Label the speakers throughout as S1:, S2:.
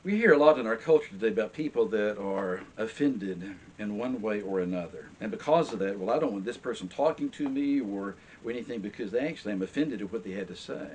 S1: We hear a lot in our culture today about people that are offended in one way or another. And because of that, well, I don't want this person talking to me or anything because they actually am offended at what they had to say.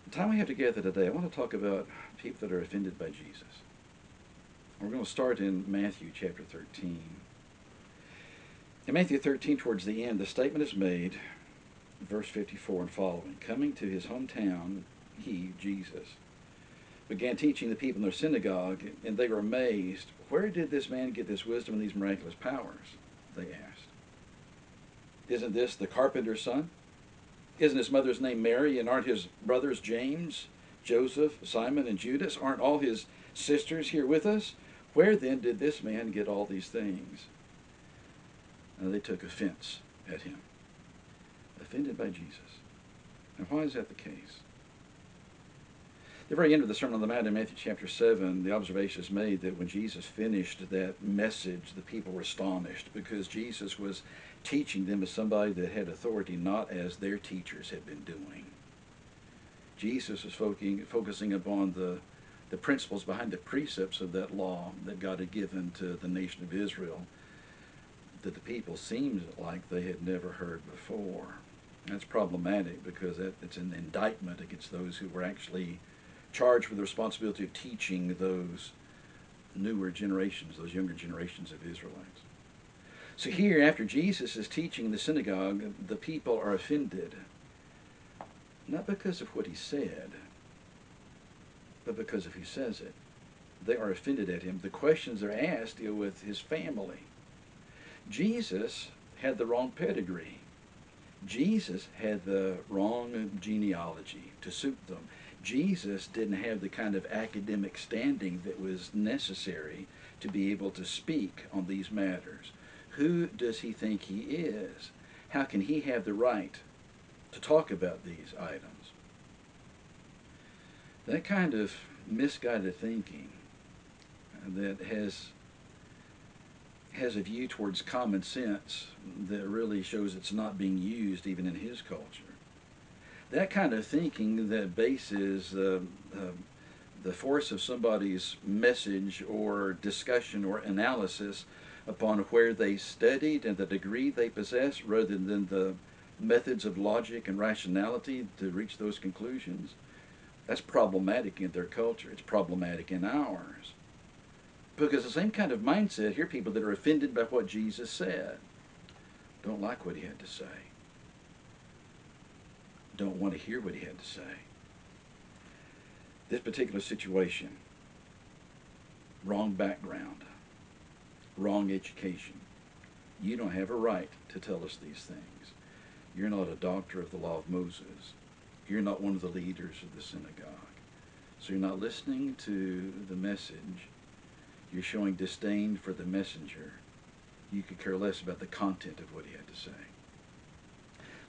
S1: The time we have together today, I want to talk about people that are offended by Jesus. We're going to start in Matthew chapter 13. In Matthew 13, towards the end, the statement is made, verse 54 and following. Coming to his hometown, he, Jesus, began teaching the people in their synagogue, and they were amazed. Where did this man get this wisdom and these miraculous powers? They asked. Isn't this the carpenter's son? Isn't his mother's name Mary, and aren't his brothers James, Joseph, Simon, and Judas? Aren't all his sisters here with us? Where then did this man get all these things? And they took offense at him. Offended by Jesus. And why is that the case? At the very end of the Sermon on the Mount in Matthew chapter 7, the observation is made that when Jesus finished that message, the people were astonished because Jesus was teaching them as somebody that had authority, not as their teachers had been doing. Jesus was focusing upon the principles behind the precepts of that law that God had given to the nation of Israel that the people seemed like they had never heard before. That's problematic because it's an indictment against those who were actually charged with the responsibility of teaching those newer generations, those younger generations of Israelites. So here, after Jesus is teaching in the synagogue, the people are offended, not because of what he said, but because of who says it. They are offended at him. The questions they're asked deal with his family. Jesus had the wrong pedigree. Jesus had the wrong genealogy to suit them. Jesus didn't have the kind of academic standing that was necessary to be able to speak on these matters. Who does he think he is? How can he have the right to talk about these items? That kind of misguided thinking that has a view towards common sense that really shows it's not being used even in his culture. That kind of thinking that bases the force of somebody's message or discussion or analysis upon where they studied and the degree they possess rather than the methods of logic and rationality to reach those conclusions, that's problematic in their culture. It's problematic in ours. Because the same kind of mindset, here people that are offended by what Jesus said, don't like what he had to say, don't want to hear what he had to say. This particular situation, wrong background, wrong education. You don't have a right to tell us these things. You're not a doctor of the law of Moses. You're not one of the leaders of the synagogue. So you're not listening to the message. You're showing disdain for the messenger. You could care less about the content of what he had to say.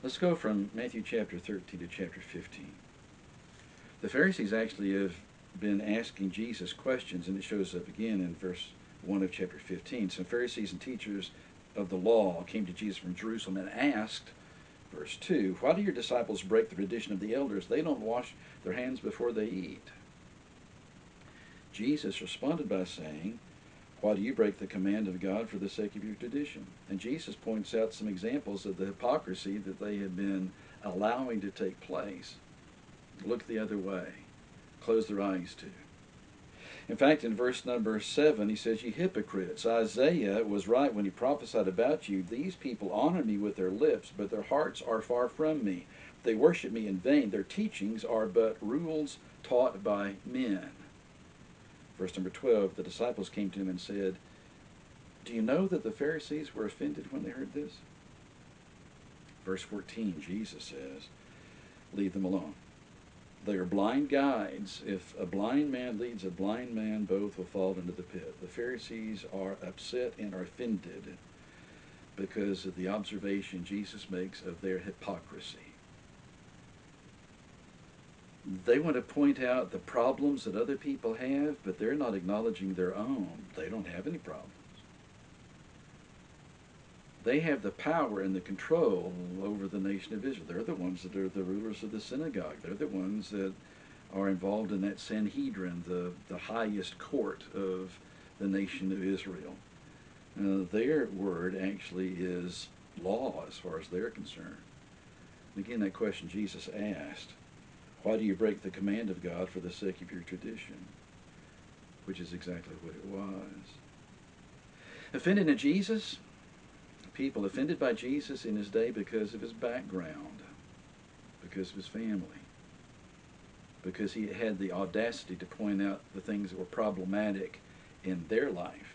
S1: Let's go from Matthew chapter 13 to chapter 15. The Pharisees actually have been asking Jesus questions, and it shows up again in verse 1 of chapter 15. Some Pharisees and teachers of the law came to Jesus from Jerusalem and asked, verse 2, why do your disciples break the tradition of the elders? They don't wash their hands before they eat. Jesus responded by saying, why do you break the command of God for the sake of your tradition? And Jesus points out some examples of the hypocrisy that they have been allowing to take place. Look the other way. Close their eyes to. In fact, in verse number 7, he says, you hypocrites, Isaiah was right when he prophesied about you. These people honor me with their lips, but their hearts are far from me. They worship me in vain. Their teachings are but rules taught by men. Verse number 12, the disciples came to him and said, do you know that the Pharisees were offended when they heard this? Verse 14, Jesus says, leave them alone. They are blind guides. If a blind man leads a blind man, both will fall into the pit. The Pharisees are upset and are offended because of the observation Jesus makes of their hypocrisy. They want to point out the problems that other people have, but they're not acknowledging their own. They don't have any problems. They have the power and the control over the nation of Israel. They're the ones that are the rulers of the synagogue. They're the ones that are involved in that Sanhedrin, the highest court of the nation of Israel. Their word actually is law as far as they're concerned. Again, that question Jesus asked, why do you break the command of God for the sake of your tradition? Which is exactly what it was. Offended at Jesus? People offended by Jesus in his day because of his background, because of his family, because he had the audacity to point out the things that were problematic in their life,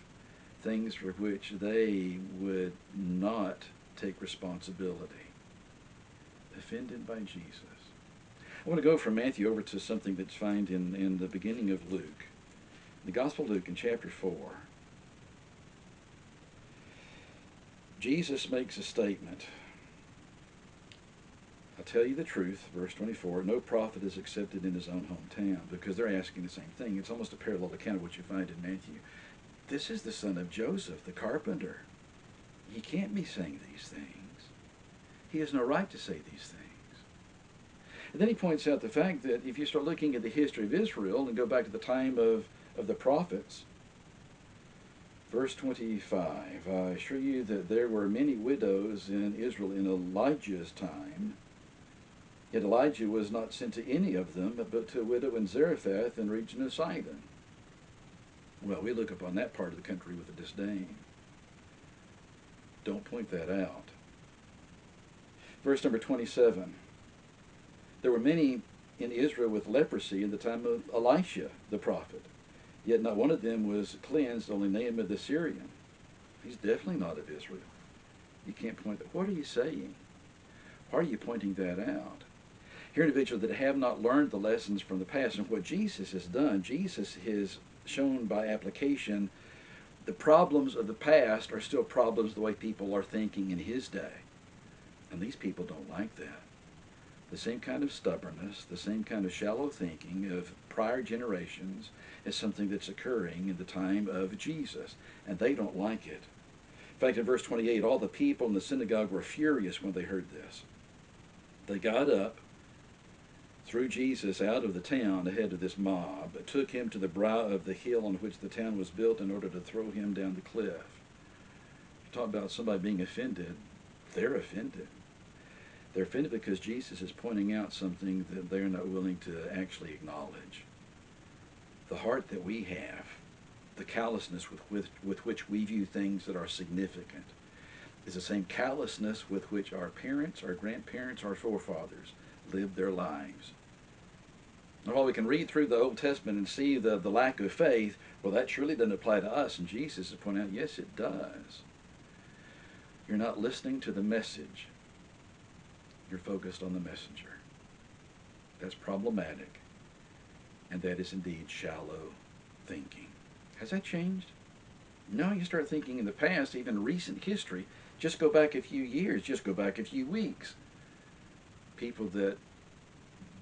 S1: things for which they would not take responsibility. Offended by Jesus. I want to go from Matthew over to something that's found in the beginning of Luke. The Gospel of Luke in chapter 4. Jesus makes a statement. I'll tell you the truth, verse 24, no prophet is accepted in his own hometown, because they're asking the same thing. It's almost a parallel account of what you find in Matthew. This is the son of Joseph, the carpenter. He can't be saying these things. He has no right to say these things. And then he points out the fact that if you start looking at the history of Israel and go back to the time of the prophets, verse 25, I assure you that there were many widows in Israel in Elijah's time, yet Elijah was not sent to any of them, but to a widow in Zarephath in the region of Sidon. Well, we look upon that part of the country with a disdain. Don't point that out. Verse number 27. There were many in Israel with leprosy in the time of Elisha the prophet, yet not one of them was cleansed, only Naaman the Syrian. He's definitely not of Israel. You can't point that. What are you saying? Why are you pointing that out? Here are individuals that have not learned the lessons from the past, and what Jesus has done, Jesus has shown by application the problems of the past are still problems the way people are thinking in his day. And these people don't like that. The same kind of stubbornness, the same kind of shallow thinking of prior generations is something that's occurring in the time of Jesus, and they don't like it. In fact, in verse 28, all the people in the synagogue were furious when they heard this. They got up, threw Jesus out of the town ahead of this mob, took him to the brow of the hill on which the town was built in order to throw him down the cliff. You talk about somebody being offended, they're offended. They're offended because Jesus is pointing out something that they're not willing to actually acknowledge. The heart that we have, the callousness with which we view things that are significant, is the same callousness with which our parents, our grandparents, our forefathers lived their lives. And while we can read through the Old Testament and see the lack of faith, well, that surely doesn't apply to us. And Jesus is pointing out, yes, it does. You're not listening to the message. You're focused on the messenger. That's problematic. And that is indeed shallow thinking. Has that changed? No, you start thinking in the past, even recent history, just go back a few years, just go back a few weeks. People that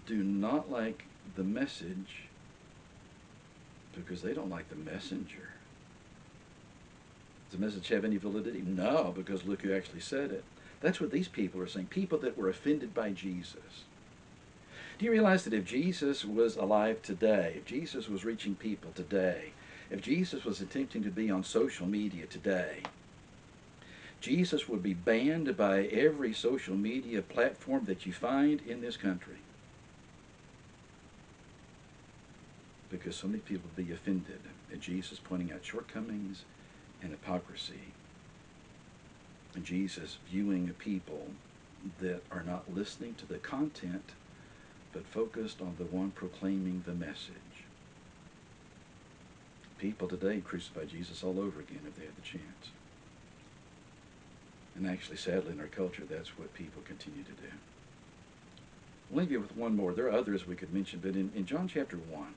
S1: do not like the message because they don't like the messenger. Does the message have any validity? No, because look who actually said it. That's what these people are saying, people that were offended by Jesus. Do you realize that if Jesus was alive today, if Jesus was reaching people today, if Jesus was attempting to be on social media today, Jesus would be banned by every social media platform that you find in this country? Because so many people would be offended at Jesus pointing out shortcomings and hypocrisy. And Jesus viewing people that are not listening to the content, but focused on the one proclaiming the message. People today crucify Jesus all over again if they had the chance. And actually, sadly, in our culture, that's what people continue to do. I'll leave you with one more. There are others we could mention, but in John chapter 1,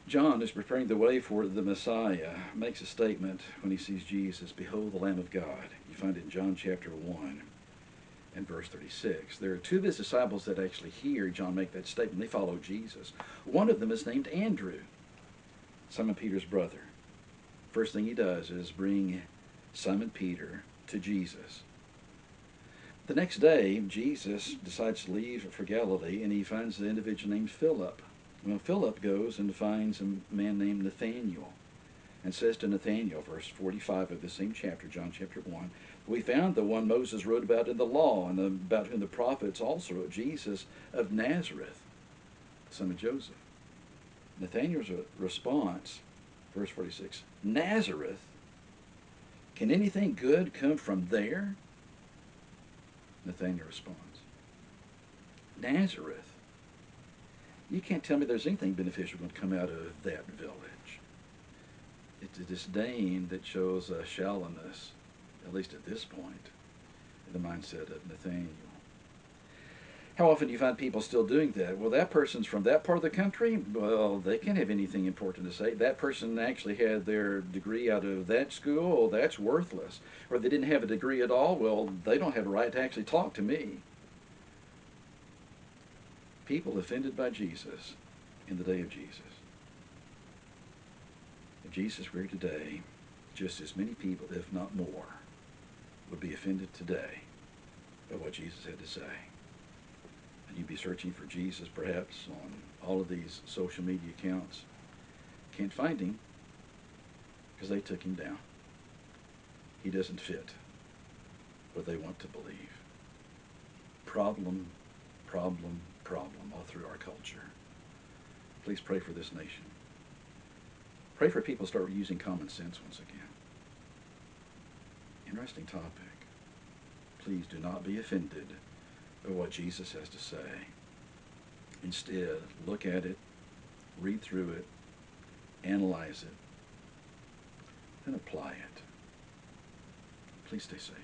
S1: John is preparing the way for the Messiah, makes a statement when he sees Jesus, "Behold the Lamb of God." You find it in John chapter 1 and verse 36. There are two of his disciples that actually hear John make that statement. They follow Jesus. One of them is named Andrew, Simon Peter's brother. First thing he does is bring Simon Peter to Jesus. The next day, Jesus decides to leave for Galilee, and he finds an individual named Philip. Well, Philip goes and finds a man named Nathanael and says to Nathanael, verse 45 of the same chapter, John chapter 1, we found the one Moses wrote about in the law and about whom the prophets also wrote, Jesus of Nazareth, the son of Joseph. Nathanael's response, verse 46, Nazareth? Can anything good come from there? Nathanael responds, Nazareth? You can't tell me there's anything beneficial going to come out of that village. It's a disdain that shows shallowness, at least at this point, in the mindset of Nathanael. How often do you find people still doing that? Well, that person's from that part of the country. Well, they can't have anything important to say. That person actually had their degree out of that school. Oh, that's worthless. Or they didn't have a degree at all. Well, they don't have a right to actually talk to me. People offended by Jesus in the day of Jesus. If Jesus were here today, just as many people, if not more, would be offended today by what Jesus had to say. And you'd be searching for Jesus perhaps on all of these social media accounts. Can't find him because they took him down. He doesn't fit what they want to believe. Problem, problem, problem all through our culture. Please pray for this nation. Pray for people to start using common sense once again. Interesting topic. Please do not be offended by what Jesus has to say. Instead, look at it, read through it, analyze it, and apply it. Please stay safe.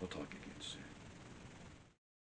S1: We'll talk again soon.